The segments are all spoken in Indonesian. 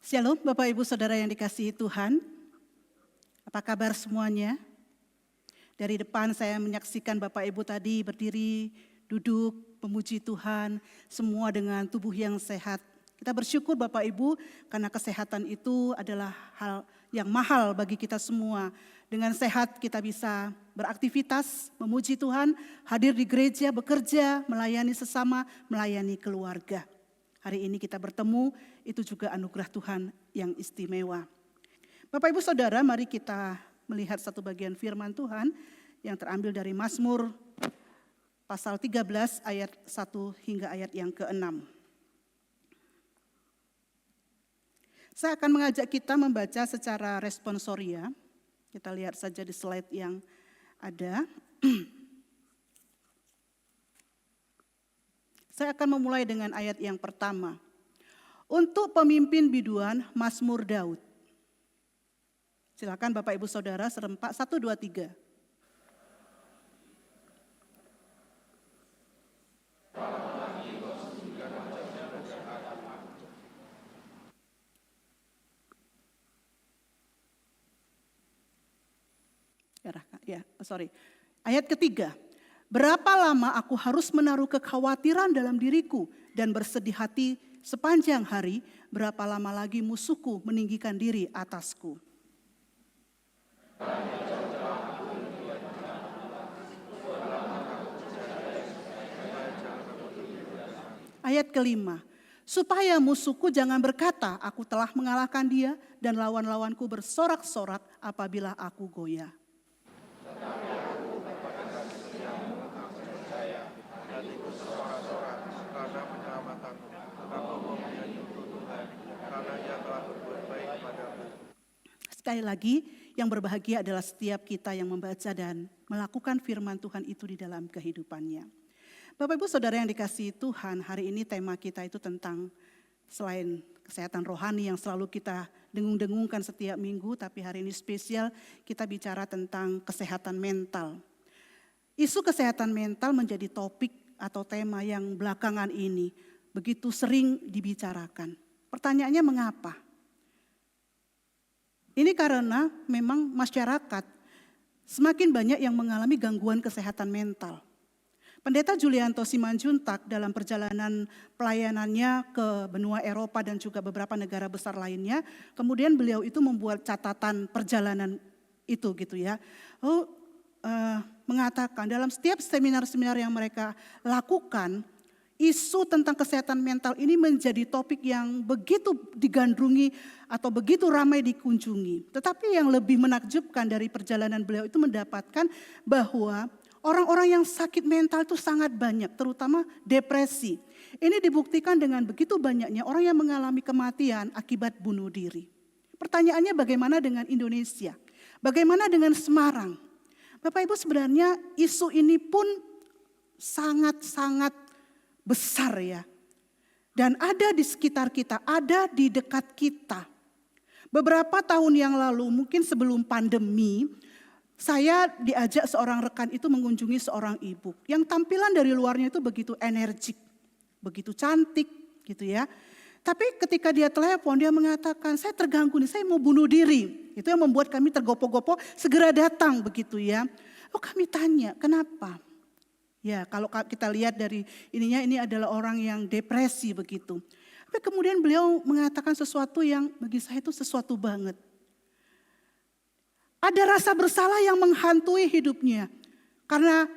Shalom Bapak Ibu Saudara yang dikasihi Tuhan. Apa kabar semuanya? Dari depan saya menyaksikan Bapak Ibu tadi berdiri, duduk, memuji Tuhan, semua dengan tubuh yang sehat. Kita bersyukur Bapak Ibu karena kesehatan itu adalah hal yang mahal bagi kita semua. Dengan sehat kita bisa beraktivitas, memuji Tuhan, hadir di gereja, bekerja, melayani sesama, melayani keluarga. Hari ini kita bertemu, itu juga anugerah Tuhan yang istimewa. Bapak Ibu Saudara, mari kita melihat satu bagian firman Tuhan yang terambil dari Mazmur pasal 13 ayat 1 hingga ayat yang ke-6. Saya akan mengajak kita membaca secara responsoria. Kita lihat saja di slide yang ada. Saya akan memulai dengan ayat yang pertama. Untuk pemimpin biduan Mazmur Daud. Silakan Bapak Ibu Saudara serempak 1, 2, 3. Ayat ketiga. Berapa lama aku harus menaruh kekhawatiran dalam diriku dan bersedih hati sepanjang hari, berapa lama lagi musuhku meninggikan diri atasku. Ayat kelima, supaya musuhku jangan berkata, aku telah mengalahkan dia dan lawan-lawanku bersorak-sorak apabila aku goyah. Sekali lagi, yang berbahagia adalah setiap kita yang membaca dan melakukan firman Tuhan itu di dalam kehidupannya. Bapak Ibu Saudara yang dikasihi Tuhan, hari ini tema kita itu tentang selain kesehatan rohani yang selalu kita dengung-dengungkan setiap minggu, tapi hari ini spesial kita bicara tentang kesehatan mental. Isu kesehatan mental menjadi topik atau tema yang belakangan ini begitu sering dibicarakan. Pertanyaannya mengapa? Ini karena memang masyarakat semakin banyak yang mengalami gangguan kesehatan mental. Pendeta Julianto Simanjuntak dalam perjalanan pelayanannya ke benua Eropa dan juga beberapa negara besar lainnya, kemudian beliau itu membuat catatan perjalanan itu gitu ya. Mengatakan dalam setiap seminar-seminar yang mereka lakukan, isu tentang kesehatan mental ini menjadi topik yang begitu digandrungi atau begitu ramai dikunjungi. Tetapi yang lebih menakjubkan dari perjalanan beliau itu mendapatkan bahwa orang-orang yang sakit mental itu sangat banyak, terutama depresi. Ini dibuktikan dengan begitu banyaknya orang yang mengalami kematian akibat bunuh diri. Pertanyaannya bagaimana dengan Indonesia? Bagaimana dengan Semarang? Bapak Ibu, sebenarnya isu ini pun sangat-sangat besar ya. Dan ada di sekitar kita, ada di dekat kita. Beberapa tahun yang lalu, mungkin sebelum pandemi, saya diajak seorang rekan itu mengunjungi seorang ibu. Yang tampilan dari luarnya itu begitu energik, begitu cantik gitu ya. Tapi ketika dia telepon, dia mengatakan, saya terganggu nih, saya mau bunuh diri. Itu yang membuat kami tergopoh-gopoh, segera datang begitu ya. Kami tanya, kenapa? Ya, kalau kita lihat dari ininya, ini adalah orang yang depresi begitu. Tapi kemudian beliau mengatakan sesuatu yang bagi saya itu sesuatu banget. Ada rasa bersalah yang menghantui hidupnya. Karena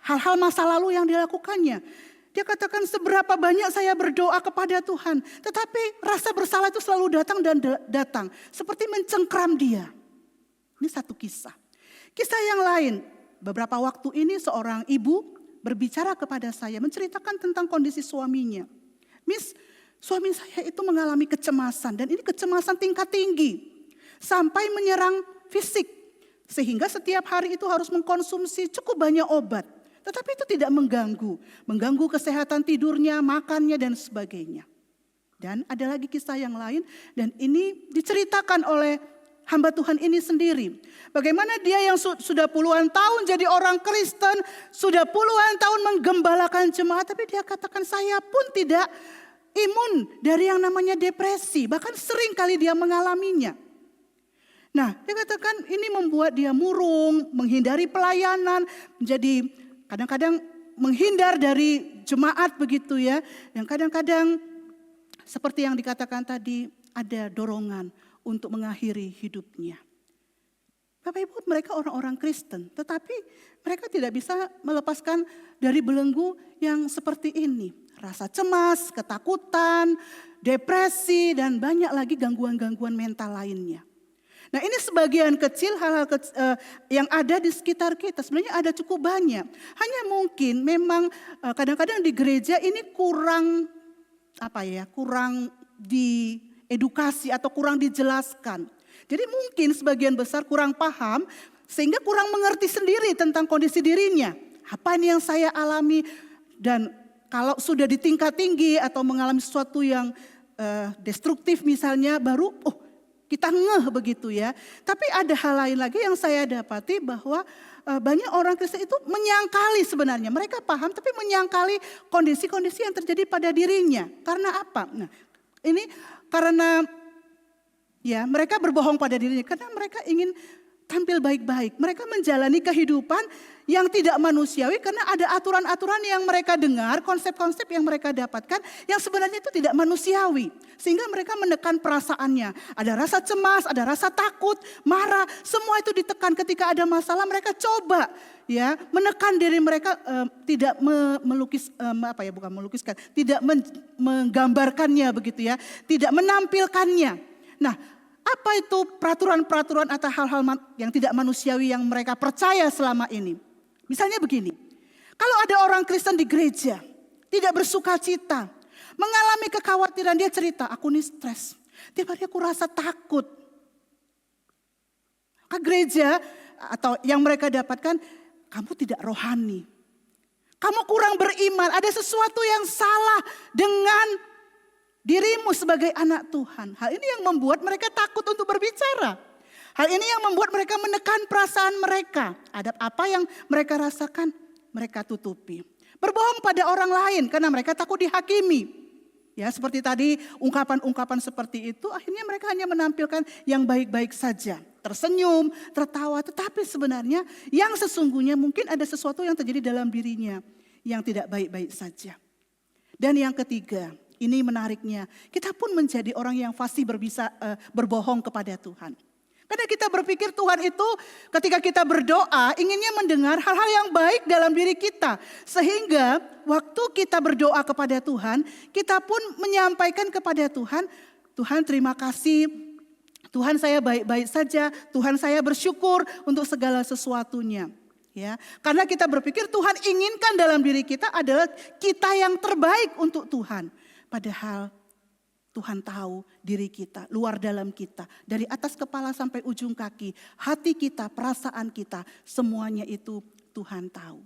hal-hal masa lalu yang dilakukannya. Dia katakan seberapa banyak saya berdoa kepada Tuhan. Tetapi rasa bersalah itu selalu datang dan datang. Seperti mencengkram dia. Ini satu kisah. Kisah yang lain, beberapa waktu ini seorang ibu berbicara kepada saya, menceritakan tentang kondisi suaminya. Miss, suami saya itu mengalami kecemasan dan ini kecemasan tingkat tinggi. Sampai menyerang fisik. Sehingga setiap hari itu harus mengkonsumsi cukup banyak obat. Tetapi itu tidak mengganggu. Mengganggu kesehatan tidurnya, makannya dan sebagainya. Dan ada lagi kisah yang lain dan ini diceritakan oleh hamba Tuhan ini sendiri. Bagaimana dia yang sudah puluhan tahun jadi orang Kristen, sudah puluhan tahun menggembalakan jemaat, tapi dia katakan saya pun tidak imun dari yang namanya depresi, bahkan sering kali dia mengalaminya. Nah, dia katakan ini membuat dia murung, menghindari pelayanan, menjadi kadang-kadang menghindar dari jemaat begitu ya. Yang kadang-kadang seperti yang dikatakan tadi, ada dorongan untuk mengakhiri hidupnya. Bapak Ibu, mereka orang-orang Kristen, tetapi mereka tidak bisa melepaskan dari belenggu yang seperti ini. Rasa cemas, ketakutan, depresi, dan banyak lagi gangguan-gangguan mental lainnya. Nah, ini sebagian kecil hal-hal yang ada di sekitar kita. Sebenarnya ada cukup banyak. Hanya mungkin memang kadang-kadang di gereja ini kurang diedukasi atau kurang dijelaskan. Jadi mungkin sebagian besar kurang paham sehingga kurang mengerti sendiri tentang kondisi dirinya. Apa ini yang saya alami, dan kalau sudah di tingkat tinggi atau mengalami sesuatu yang destruktif misalnya, baru kita ngeh begitu ya. Tapi ada hal lain lagi yang saya dapati bahwa banyak orang Kristen itu menyangkali sebenarnya. Mereka paham tapi menyangkali kondisi-kondisi yang terjadi pada dirinya. Karena apa? Nah, ini karena ya mereka berbohong pada dirinya. Karena mereka ingin tampil baik-baik. Mereka menjalani kehidupan yang tidak manusiawi karena ada aturan-aturan yang mereka dengar, konsep-konsep yang mereka dapatkan yang sebenarnya itu tidak manusiawi. Sehingga mereka menekan perasaannya. Ada rasa cemas, ada rasa takut, marah, semua itu ditekan ketika ada masalah. Mereka coba ya menekan diri mereka, tidak tidak menggambarkannya begitu ya, tidak menampilkannya. Nah, apa itu peraturan-peraturan atau hal-hal yang tidak manusiawi yang mereka percaya selama ini? Misalnya begini, kalau ada orang Kristen di gereja, tidak bersuka cita, mengalami kekhawatiran, dia cerita, aku nih stres, tiap hari aku rasa takut. Ke gereja atau yang mereka dapatkan, kamu tidak rohani, kamu kurang beriman, ada sesuatu yang salah dengan dirimu sebagai anak Tuhan. Hal ini yang membuat mereka takut untuk berbicara. Hal ini yang membuat mereka menekan perasaan mereka. Ada apa yang mereka rasakan, mereka tutupi. Berbohong pada orang lain karena mereka takut dihakimi. Ya, seperti tadi ungkapan-ungkapan seperti itu, akhirnya mereka hanya menampilkan yang baik-baik saja. Tersenyum, tertawa, tetapi sebenarnya yang sesungguhnya mungkin ada sesuatu yang terjadi dalam dirinya yang tidak baik-baik saja. Dan yang ketiga, ini menariknya, kita pun menjadi orang yang fasih berbohong kepada Tuhan. Karena kita berpikir Tuhan itu ketika kita berdoa inginnya mendengar hal-hal yang baik dalam diri kita. Sehingga waktu kita berdoa kepada Tuhan, kita pun menyampaikan kepada Tuhan, Tuhan terima kasih, Tuhan saya baik-baik saja, Tuhan saya bersyukur untuk segala sesuatunya. Ya, karena kita berpikir Tuhan inginkan dalam diri kita adalah kita yang terbaik untuk Tuhan. Padahal Tuhan tahu diri kita, luar dalam kita, dari atas kepala sampai ujung kaki, hati kita, perasaan kita, semuanya itu Tuhan tahu.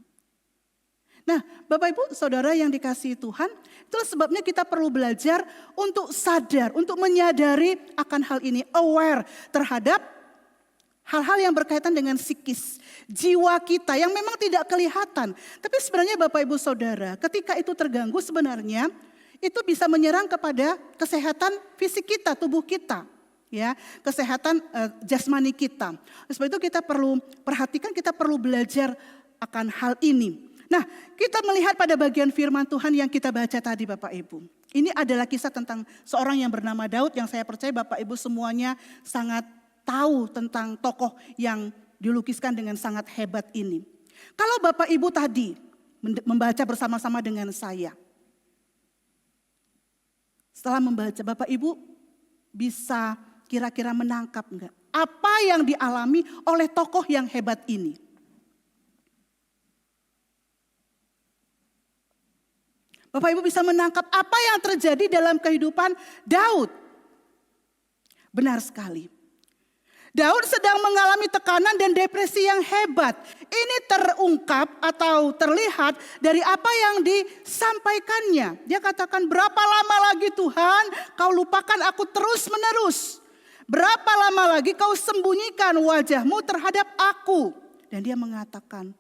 Nah, Bapak Ibu Saudara yang dikasihi Tuhan, itulah sebabnya kita perlu belajar untuk sadar, untuk menyadari akan hal ini, aware terhadap hal-hal yang berkaitan dengan psikis, jiwa kita yang memang tidak kelihatan. Tapi sebenarnya Bapak Ibu Saudara, ketika itu terganggu sebenarnya, itu bisa menyerang kepada kesehatan fisik kita, tubuh kita, ya, kesehatan jasmani kita. Sebab itu kita perlu perhatikan, kita perlu belajar akan hal ini. Nah, kita melihat pada bagian firman Tuhan yang kita baca tadi Bapak Ibu. Ini adalah kisah tentang seorang yang bernama Daud yang saya percaya Bapak Ibu semuanya sangat tahu tentang tokoh yang dilukiskan dengan sangat hebat ini. Kalau Bapak Ibu tadi membaca bersama-sama dengan saya, setelah membaca, Bapak Ibu bisa kira-kira menangkap enggak? Apa yang dialami oleh tokoh yang hebat ini? Bapak Ibu bisa menangkap apa yang terjadi dalam kehidupan Daud? Benar sekali. Daud sedang mengalami tekanan dan depresi yang hebat. Ini terungkap atau terlihat dari apa yang disampaikannya. Dia katakan, berapa lama lagi Tuhan kau lupakan aku terus menerus? Berapa lama lagi kau sembunyikan wajahmu terhadap aku? Dan dia mengatakan,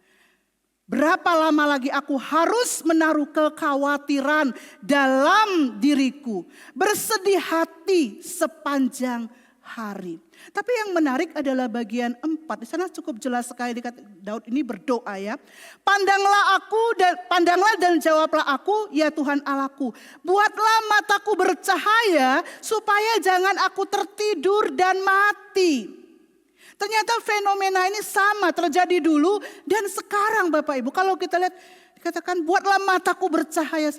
Berapa lama lagi aku harus menaruh kekhawatiran dalam diriku, bersedih hati sepanjang hari. Tapi yang menarik adalah bagian 4. Di sana cukup jelas sekali Daud ini berdoa ya. Pandanglah dan jawablah aku, ya Tuhan Allahku. Buatlah mataku bercahaya supaya jangan aku tertidur dan mati. Ternyata fenomena ini sama terjadi dulu dan sekarang Bapak Ibu. Kalau kita lihat dikatakan buatlah mataku bercahaya.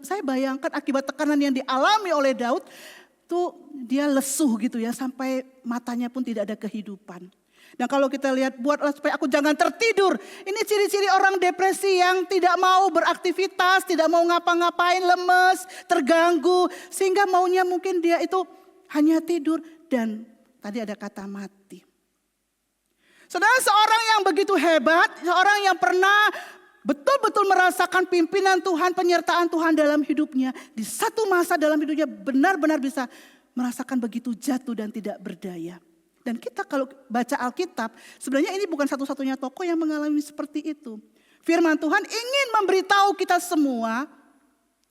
Saya bayangkan akibat tekanan yang dialami oleh Daud. Tuh dia lesuh gitu ya sampai matanya pun tidak ada kehidupan. Dan kalau kita lihat buatlah supaya aku jangan tertidur. Ini ciri-ciri orang depresi yang tidak mau beraktivitas, tidak mau ngapa-ngapain, lemes, terganggu. Sehingga maunya mungkin dia itu hanya tidur dan tadi ada kata mati. Saudara, seorang yang begitu hebat, seorang yang pernah betul-betul merasakan pimpinan Tuhan, penyertaan Tuhan dalam hidupnya. Di satu masa dalam hidupnya benar-benar bisa merasakan begitu jatuh dan tidak berdaya. Dan kita kalau baca Alkitab, sebenarnya ini bukan satu-satunya tokoh yang mengalami seperti itu. Firman Tuhan ingin memberitahu kita semua,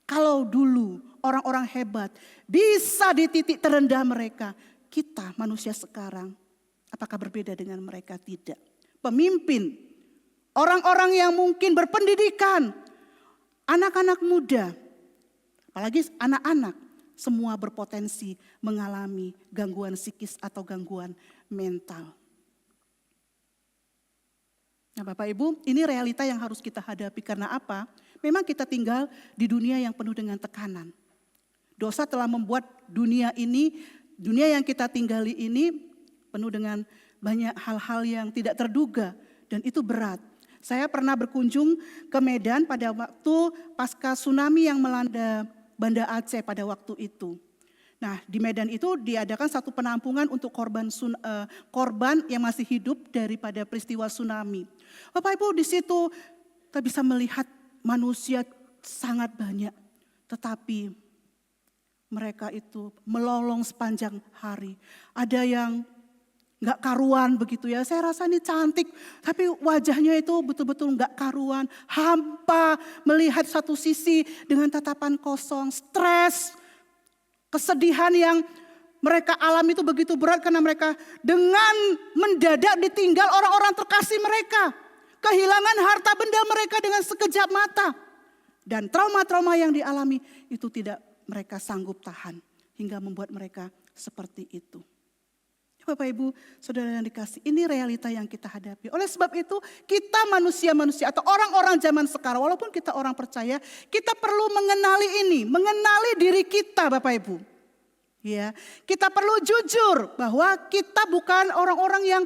kalau dulu orang-orang hebat bisa di titik terendah mereka, kita manusia sekarang, apakah berbeda dengan mereka? Tidak. Pemimpin, orang-orang yang mungkin berpendidikan, anak-anak muda, apalagi anak-anak, semua berpotensi mengalami gangguan psikis atau gangguan mental. Nah Bapak Ibu, ini realita yang harus kita hadapi. Karena apa? Memang kita tinggal di dunia yang penuh dengan tekanan. Dosa telah membuat dunia yang kita tinggali ini penuh dengan banyak hal-hal yang tidak terduga dan itu berat. Saya pernah berkunjung ke Medan pada waktu pasca tsunami yang melanda Banda Aceh pada waktu itu. Nah di Medan itu diadakan satu penampungan untuk korban yang masih hidup daripada peristiwa tsunami. Bapak Ibu, di situ kita bisa melihat manusia sangat banyak, tetapi mereka itu melolong sepanjang hari. Ada yang nggak karuan begitu ya, saya rasa ini cantik, tapi wajahnya itu betul-betul nggak karuan, hampa, melihat satu sisi dengan tatapan kosong, stres, kesedihan yang mereka alami itu begitu berat karena mereka dengan mendadak ditinggal orang-orang terkasih mereka, kehilangan harta benda mereka dengan sekejap mata, dan trauma-trauma yang dialami itu tidak mereka sanggup tahan hingga membuat mereka seperti itu. Bapak Ibu, saudara yang dikasih, ini realita yang kita hadapi. Oleh sebab itu, kita manusia-manusia atau orang-orang zaman sekarang, walaupun kita orang percaya, kita perlu mengenali diri kita, Bapak Ibu. Ya, kita perlu jujur bahwa kita bukan orang-orang yang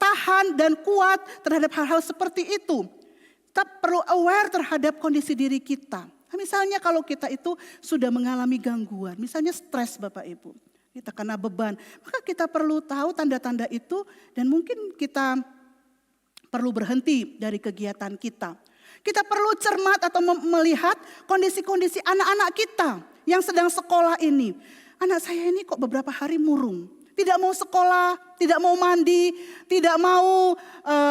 tahan dan kuat terhadap hal-hal seperti itu. Kita perlu aware terhadap kondisi diri kita. Misalnya kalau kita itu sudah mengalami gangguan, misalnya stres Bapak Ibu. Kita kena beban, maka kita perlu tahu tanda-tanda itu dan mungkin kita perlu berhenti dari kegiatan kita. Kita perlu cermat atau melihat kondisi-kondisi anak-anak kita yang sedang sekolah ini. Anak saya ini kok beberapa hari murung, tidak mau sekolah, tidak mau mandi, tidak mau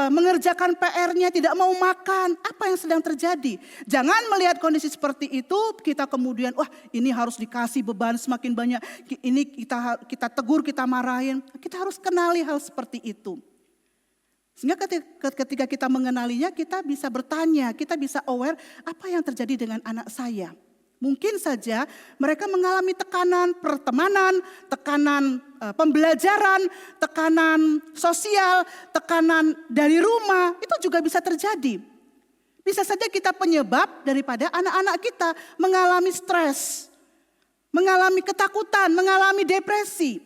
mengerjakan PR-nya, tidak mau makan. Apa yang sedang terjadi? Jangan melihat kondisi seperti itu, kita kemudian, wah ini harus dikasih beban semakin banyak. Ini kita tegur, kita marahin. Kita harus kenali hal seperti itu. Sehingga ketika kita mengenalinya, kita bisa bertanya, kita bisa aware apa yang terjadi dengan anak saya. Mungkin saja mereka mengalami tekanan pertemanan, tekanan pembelajaran, tekanan sosial, tekanan dari rumah, itu juga bisa terjadi. Bisa saja kita penyebab daripada anak-anak kita mengalami stres, mengalami ketakutan, mengalami depresi.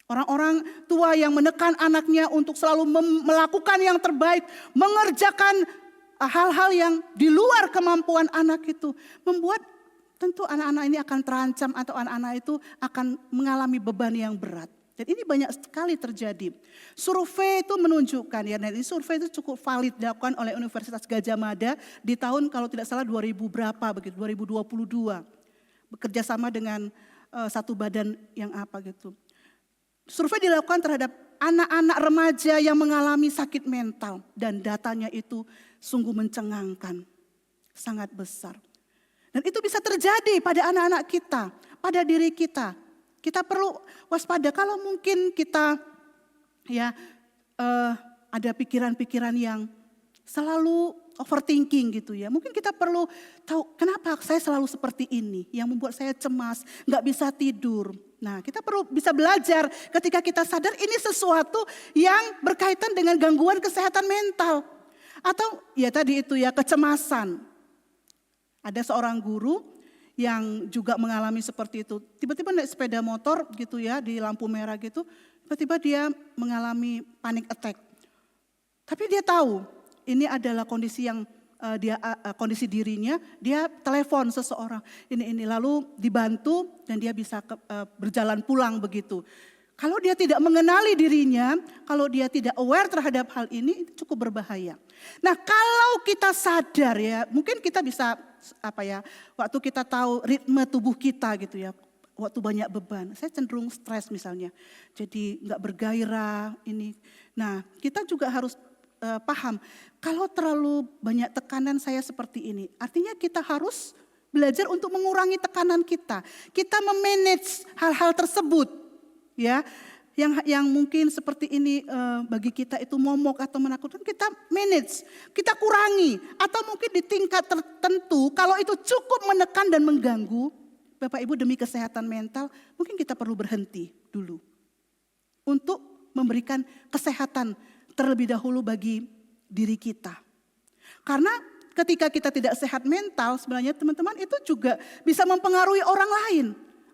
Orang-orang tua yang menekan anaknya untuk selalu melakukan yang terbaik, mengerjakan hal-hal yang di luar kemampuan anak itu membuat tentu anak-anak ini akan terancam atau anak-anak itu akan mengalami beban yang berat. Dan ini banyak sekali terjadi. Survei itu menunjukkan ya, dan ini survei itu cukup valid dilakukan oleh Universitas Gadjah Mada di tahun kalau tidak salah 2000 berapa begitu, 2022. Bekerja sama dengan satu badan yang apa gitu. Survei dilakukan terhadap anak-anak remaja yang mengalami sakit mental. Dan datanya itu sungguh mencengangkan, sangat besar. Dan itu bisa terjadi pada anak-anak kita, pada diri kita. Kita perlu waspada kalau mungkin kita ada pikiran-pikiran yang selalu overthinking gitu ya. Mungkin kita perlu tahu kenapa saya selalu seperti ini yang membuat saya cemas, gak bisa tidur. Nah, kita perlu bisa belajar ketika kita sadar ini sesuatu yang berkaitan dengan gangguan kesehatan mental. Atau ya tadi itu ya, kecemasan. Ada seorang guru yang juga mengalami seperti itu. Tiba-tiba naik sepeda motor gitu ya, di lampu merah gitu. Tiba-tiba dia mengalami panic attack. Tapi dia tahu ini adalah kondisi yang kondisi dirinya. Dia telepon seseorang. Ini lalu dibantu dan dia bisa berjalan pulang begitu. Kalau dia tidak mengenali dirinya, kalau dia tidak aware terhadap hal ini, itu cukup berbahaya. Nah, kalau kita sadar ya, mungkin kita bisa waktu kita tahu ritme tubuh kita gitu ya, waktu banyak beban, saya cenderung stres misalnya, jadi nggak bergairah ini. Nah, kita juga harus paham, kalau terlalu banyak tekanan saya seperti ini, artinya kita harus belajar untuk mengurangi tekanan kita. Kita memanage hal-hal tersebut. Ya, yang mungkin seperti ini bagi kita itu momok atau menakutkan, kita manage, kita kurangi. Atau mungkin di tingkat tertentu kalau itu cukup menekan dan mengganggu, Bapak Ibu demi kesehatan mental, mungkin kita perlu berhenti dulu. Untuk memberikan kesehatan terlebih dahulu bagi diri kita. Karena ketika kita tidak sehat mental, sebenarnya teman-teman itu juga bisa mempengaruhi orang lain.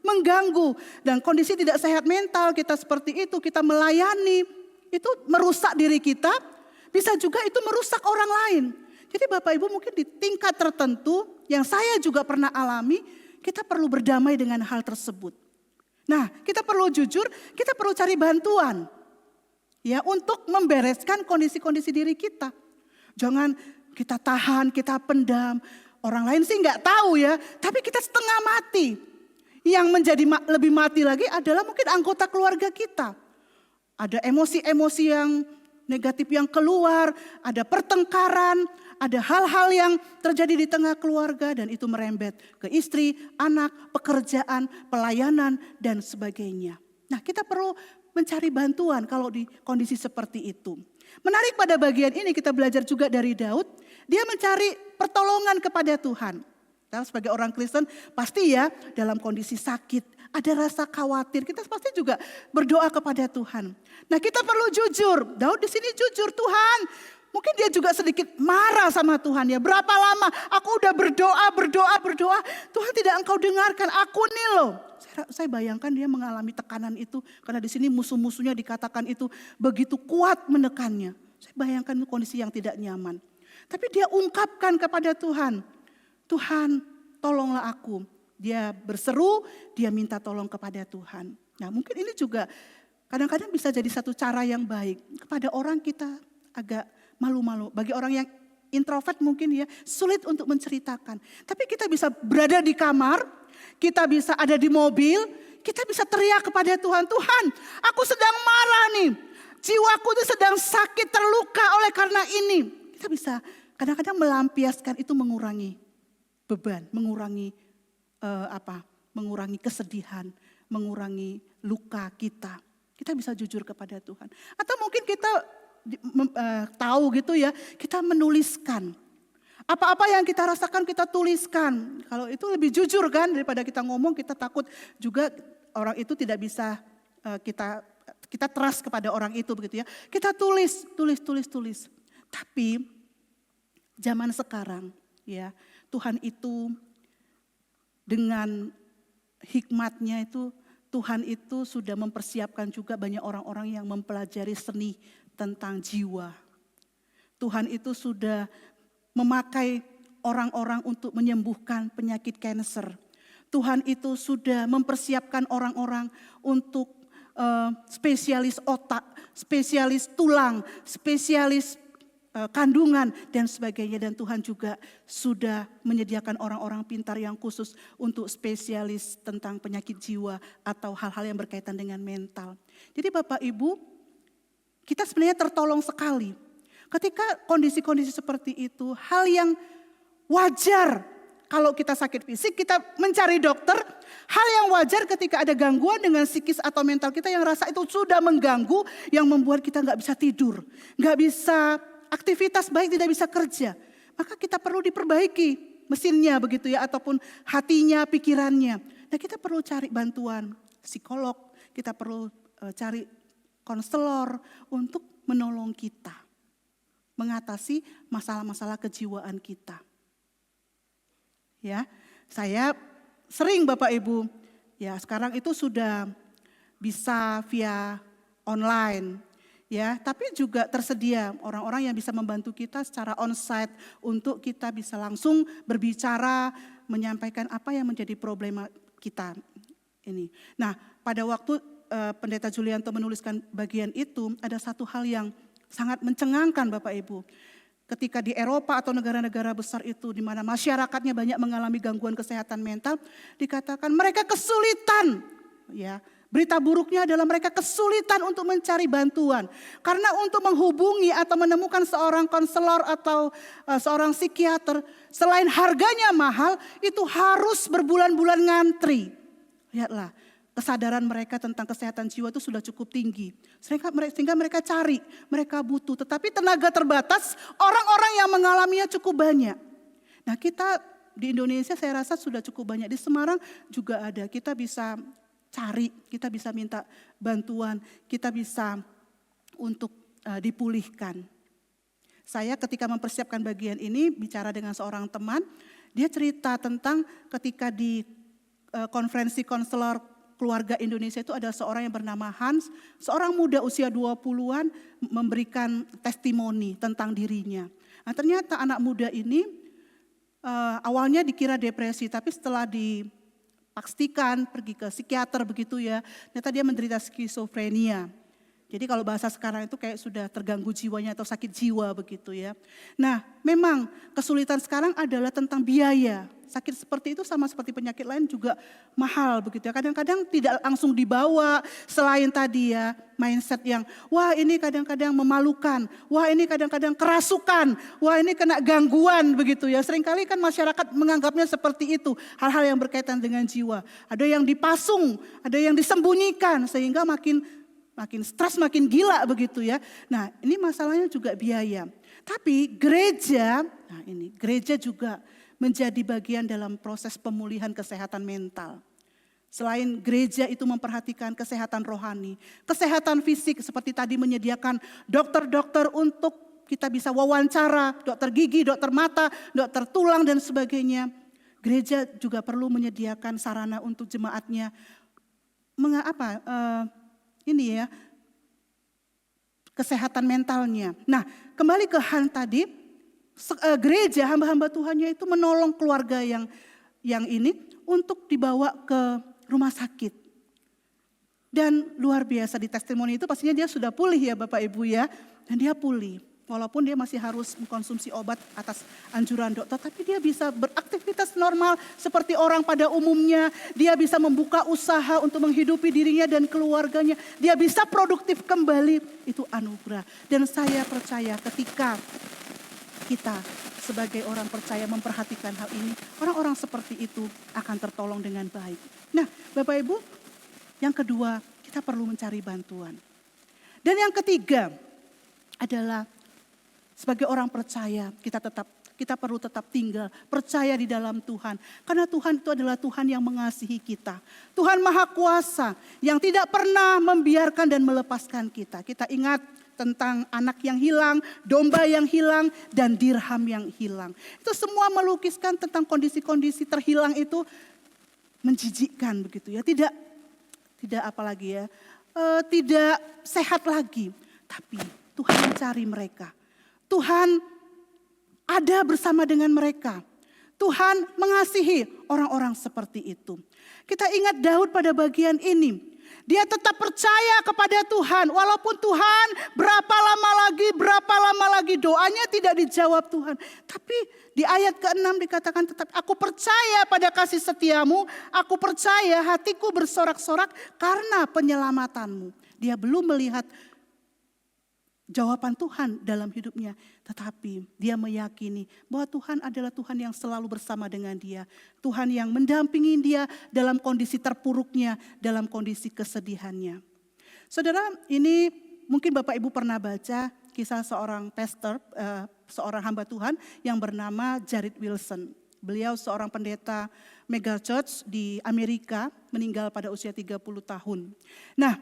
Mengganggu, dan kondisi tidak sehat mental kita seperti itu, kita melayani, itu merusak diri kita, bisa juga itu merusak orang lain. Jadi Bapak Ibu mungkin di tingkat tertentu yang saya juga pernah alami, kita perlu berdamai dengan hal tersebut. Nah, kita perlu jujur, kita perlu cari bantuan ya untuk membereskan kondisi-kondisi diri kita. Jangan kita tahan, kita pendam, orang lain sih nggak tahu ya, tapi kita setengah mati. Yang menjadi lebih mati lagi adalah mungkin anggota keluarga kita. Ada emosi-emosi yang negatif yang keluar, ada pertengkaran, ada hal-hal yang terjadi di tengah keluarga dan itu merembet ke istri, anak, pekerjaan, pelayanan dan sebagainya. Nah, kita perlu mencari bantuan kalau di kondisi seperti itu. Menarik pada bagian ini kita belajar juga dari Daud, dia mencari pertolongan kepada Tuhan. Sebagai orang Kristen pasti ya dalam kondisi sakit, ada rasa khawatir, kita pasti juga berdoa kepada Tuhan. Nah, kita perlu jujur. Daud di sini jujur, Tuhan. Mungkin dia juga sedikit marah sama Tuhan ya. Berapa lama aku udah berdoa. Tuhan tidak engkau dengarkan aku nih loh. Saya bayangkan dia mengalami tekanan itu karena di sini musuh-musuhnya dikatakan itu begitu kuat menekannya. Saya bayangkan itu kondisi yang tidak nyaman. Tapi dia ungkapkan kepada Tuhan. Tuhan, tolonglah aku. Dia berseru, dia minta tolong kepada Tuhan. Nah, mungkin ini juga kadang-kadang bisa jadi satu cara yang baik. Kepada orang kita agak malu-malu. Bagi orang yang introvert mungkin ya sulit untuk menceritakan. Tapi kita bisa berada di kamar, kita bisa ada di mobil, kita bisa teriak kepada Tuhan. Tuhan, aku sedang marah nih. Jiwaku itu sedang sakit, terluka oleh karena ini. Kita bisa kadang-kadang melampiaskan itu, mengurangi beban, mengurangi mengurangi kesedihan, mengurangi luka kita. Kita bisa jujur kepada Tuhan. Atau mungkin kita tahu gitu ya, kita menuliskan. Apa-apa yang kita rasakan kita tuliskan. Kalau itu lebih jujur kan daripada kita ngomong, kita takut juga orang itu tidak bisa kita trust kepada orang itu begitu ya. Kita tulis. Tapi zaman sekarang ya, Tuhan itu dengan hikmatnya itu, Tuhan itu sudah mempersiapkan juga banyak orang-orang yang mempelajari seni tentang jiwa. Tuhan itu sudah memakai orang-orang untuk menyembuhkan penyakit kanker. Tuhan itu sudah mempersiapkan orang-orang untuk spesialis otak, spesialis tulang, spesialis kandungan dan sebagainya. Dan Tuhan juga sudah menyediakan orang-orang pintar yang khusus untuk spesialis tentang penyakit jiwa atau hal-hal yang berkaitan dengan mental. Jadi Bapak Ibu, Kita sebenarnya tertolong sekali. Ketika kondisi-kondisi seperti itu, hal yang wajar kalau kita sakit fisik, kita mencari dokter. Hal yang wajar ketika ada gangguan dengan psikis atau mental kita yang rasa itu sudah mengganggu, yang membuat kita nggak bisa tidur, nggak bisa aktivitas baik, tidak bisa kerja. Maka kita perlu diperbaiki mesinnya begitu ya, ataupun hatinya, pikirannya. Nah kita perlu cari bantuan psikolog, kita perlu cari konselor untuk menolong kita mengatasi masalah-masalah kejiwaan kita. Ya, saya sering Bapak Ibu, ya sekarang itu sudah bisa via online, ya, tapi juga tersedia orang-orang yang bisa membantu kita secara onsite untuk kita bisa langsung berbicara, menyampaikan apa yang menjadi problema kita ini. Nah, pada waktu Pendeta Julianto menuliskan bagian itu, ada satu hal yang sangat mencengangkan Bapak Ibu. Ketika di Eropa atau negara-negara besar itu di mana masyarakatnya banyak mengalami gangguan kesehatan mental, dikatakan mereka kesulitan, ya. Berita buruknya adalah mereka kesulitan untuk mencari bantuan. Karena untuk menghubungi atau menemukan seorang konselor atau seorang psikiater, selain harganya mahal, itu harus berbulan-bulan ngantri. Lihatlah, kesadaran mereka tentang kesehatan jiwa itu sudah cukup tinggi. Sehingga mereka cari, mereka butuh. Tetapi tenaga terbatas, orang-orang yang mengalaminya cukup banyak. Nah kita di Indonesia saya rasa sudah cukup banyak. Di Semarang juga ada, kita bisa cari, kita bisa minta bantuan, kita bisa untuk dipulihkan. Saya ketika mempersiapkan bagian ini bicara dengan seorang teman, dia cerita tentang ketika di konferensi konselor keluarga Indonesia itu ada seorang yang bernama Hans, seorang muda usia 20-an memberikan testimoni tentang dirinya. Nah, ternyata anak muda ini awalnya dikira depresi, tapi setelah dipastikan pergi ke psikiater begitu ya, ternyata dia menderita skizofrenia. Jadi kalau bahasa sekarang itu kayak sudah terganggu jiwanya atau sakit jiwa begitu ya. Nah memang kesulitan sekarang adalah tentang biaya. Sakit seperti itu sama seperti penyakit lain juga mahal begitu ya. Kadang-kadang tidak langsung dibawa, selain tadi ya mindset yang wah ini kadang-kadang memalukan, wah ini kadang-kadang kerasukan, wah ini kena gangguan begitu ya. Seringkali kan masyarakat menganggapnya seperti itu, hal-hal yang berkaitan dengan jiwa. Ada yang dipasung, ada yang disembunyikan sehingga makin stres, makin gila begitu ya. Nah ini masalahnya juga biaya. Tapi gereja, nah ini gereja juga menjadi bagian dalam proses pemulihan kesehatan mental. Selain gereja itu memperhatikan kesehatan rohani, kesehatan fisik seperti tadi menyediakan dokter-dokter untuk kita bisa wawancara, dokter gigi, dokter mata, dokter tulang dan sebagainya. Gereja juga perlu menyediakan sarana untuk jemaatnya kesehatan mentalnya. Nah, kembali ke Han tadi, gereja hamba-hamba Tuhannya itu menolong keluarga yang ini untuk dibawa ke rumah sakit. Dan luar biasa di testimoni itu pastinya dia sudah pulih ya Bapak Ibu ya. Dan dia pulih. Walaupun dia masih harus mengkonsumsi obat atas anjuran dokter, tapi dia bisa beraktivitas normal seperti orang pada umumnya. Dia bisa membuka usaha untuk menghidupi dirinya dan keluarganya. Dia bisa produktif kembali, itu anugerah. Dan saya percaya ketika kita sebagai orang percaya memperhatikan hal ini, orang-orang seperti itu akan tertolong dengan baik. Nah Bapak Ibu, yang kedua kita perlu mencari bantuan. Dan yang ketiga adalah sebagai orang percaya kita perlu tetap tinggal percaya di dalam Tuhan. Karena Tuhan itu adalah Tuhan yang mengasihi kita. Tuhan Maha Kuasa yang tidak pernah membiarkan dan melepaskan kita. Kita ingat tentang anak yang hilang, domba yang hilang, dan dirham yang hilang. Itu semua melukiskan tentang kondisi-kondisi terhilang itu menjijikkan begitu ya. Tidak apalagi ya, tidak sehat lagi. Tapi Tuhan mencari mereka. Tuhan ada bersama dengan mereka. Tuhan mengasihi orang-orang seperti itu. Kita ingat Daud pada bagian ini. Dia tetap percaya kepada Tuhan. Walaupun Tuhan berapa lama lagi doanya tidak dijawab Tuhan. Tapi di ayat ke-6 dikatakan tetap aku percaya pada kasih setiamu. Aku percaya hatiku bersorak-sorak karena penyelamatanmu. Dia belum melihat jawaban Tuhan dalam hidupnya, tetapi dia meyakini bahwa Tuhan adalah Tuhan yang selalu bersama dengan dia. Tuhan yang mendampingi dia dalam kondisi terpuruknya, dalam kondisi kesedihannya. Saudara, ini mungkin Bapak Ibu pernah baca kisah seorang pastor, seorang hamba Tuhan yang bernama Jared Wilson. Beliau seorang pendeta mega church di Amerika, meninggal pada usia 30 tahun. Nah,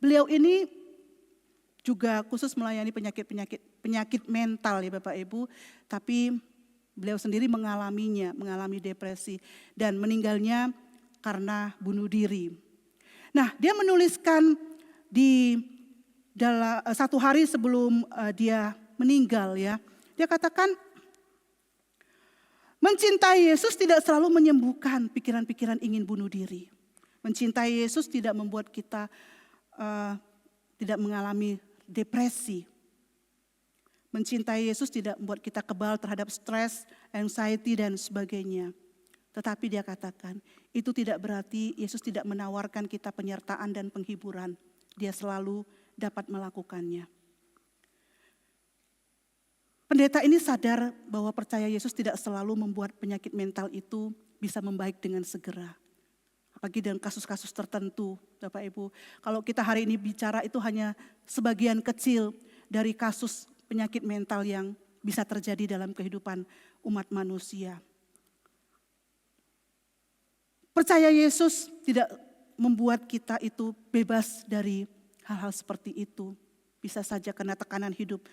beliau ini juga khusus melayani penyakit mental ya Bapak Ibu, tapi beliau sendiri mengalami depresi dan meninggalnya karena bunuh diri. Nah, dia menuliskan di dalam satu hari sebelum dia meninggal ya, dia katakan, mencintai Yesus tidak selalu menyembuhkan pikiran-pikiran ingin bunuh diri. Mencintai Yesus tidak membuat kita tidak mengalami depresi. Mencintai Yesus tidak membuat kita kebal terhadap stres, anxiety dan sebagainya. Tetapi dia katakan, itu tidak berarti Yesus tidak menawarkan kita penyertaan dan penghiburan. Dia selalu dapat melakukannya. Pendeta ini sadar bahwa percaya Yesus tidak selalu membuat penyakit mental itu bisa membaik dengan segera. Apalagi dalam kasus-kasus tertentu, Bapak Ibu. Kalau kita hari ini bicara itu hanya sebagian kecil dari kasus penyakit mental yang bisa terjadi dalam kehidupan umat manusia. Percaya Yesus tidak membuat kita itu bebas dari hal-hal seperti itu. Bisa saja kena tekanan hidup.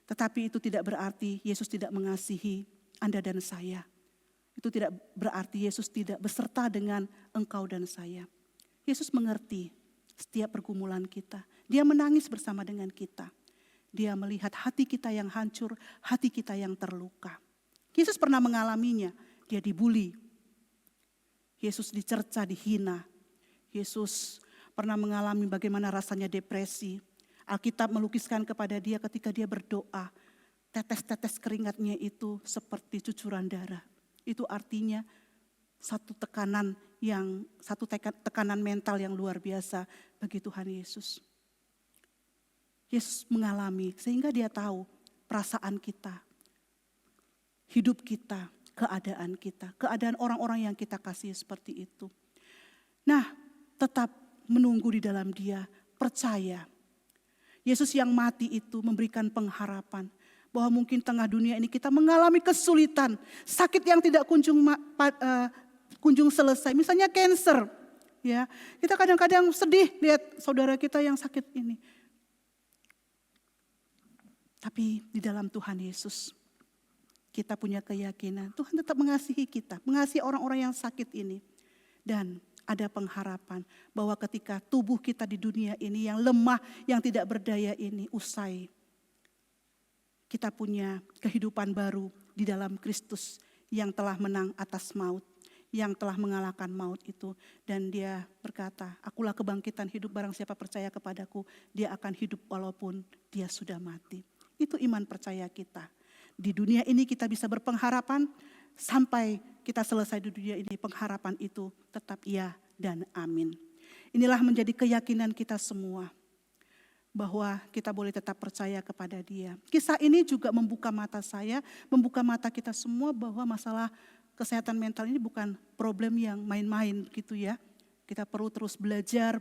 Tetapi itu tidak berarti Yesus tidak mengasihi Anda dan saya. Itu tidak berarti Yesus tidak beserta dengan engkau dan saya. Yesus mengerti setiap pergumulan kita. Dia menangis bersama dengan kita. Dia melihat hati kita yang hancur, hati kita yang terluka. Yesus pernah mengalaminya. Dia dibuli. Yesus dicerca, dihina. Yesus pernah mengalami bagaimana rasanya depresi. Alkitab melukiskan kepada dia ketika dia berdoa. Tetes-tetes keringatnya itu seperti cucuran darah. Itu artinya satu tekanan mental yang luar biasa bagi Tuhan Yesus. Yesus mengalami sehingga dia tahu perasaan kita, hidup kita, keadaan orang-orang yang kita kasih seperti itu. Nah, tetap menunggu di dalam dia, percaya. Yesus yang mati itu memberikan pengharapan. Bahwa mungkin tengah dunia ini kita mengalami kesulitan, sakit yang tidak kunjung selesai. Misalnya cancer, ya. Kita kadang-kadang sedih lihat saudara kita yang sakit ini. Tapi di dalam Tuhan Yesus, kita punya keyakinan Tuhan tetap mengasihi kita, mengasihi orang-orang yang sakit ini. Dan ada pengharapan bahwa ketika tubuh kita di dunia ini yang lemah, yang tidak berdaya ini usai. Kita punya kehidupan baru di dalam Kristus yang telah menang atas maut, yang telah mengalahkan maut itu. Dan dia berkata, akulah kebangkitan hidup, barang siapa percaya kepadaku, dia akan hidup walaupun dia sudah mati. Itu iman percaya kita. Di dunia ini kita bisa berpengharapan, sampai kita selesai di dunia ini pengharapan itu tetap ya dan amin. Inilah menjadi keyakinan kita semua. Bahwa kita boleh tetap percaya kepada dia. Kisah ini juga membuka mata saya, membuka mata kita semua bahwa masalah kesehatan mental ini bukan problem yang main-main gitu ya. Kita perlu terus belajar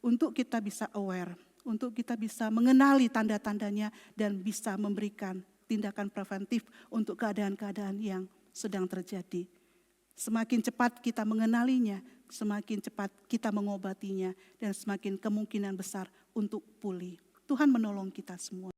untuk kita bisa aware, untuk kita bisa mengenali tanda-tandanya dan bisa memberikan tindakan preventif untuk keadaan-keadaan yang sedang terjadi. Semakin cepat kita mengenalinya, semakin cepat kita mengobatinya dan semakin kemungkinan besar untuk pulih. Tuhan menolong kita semua.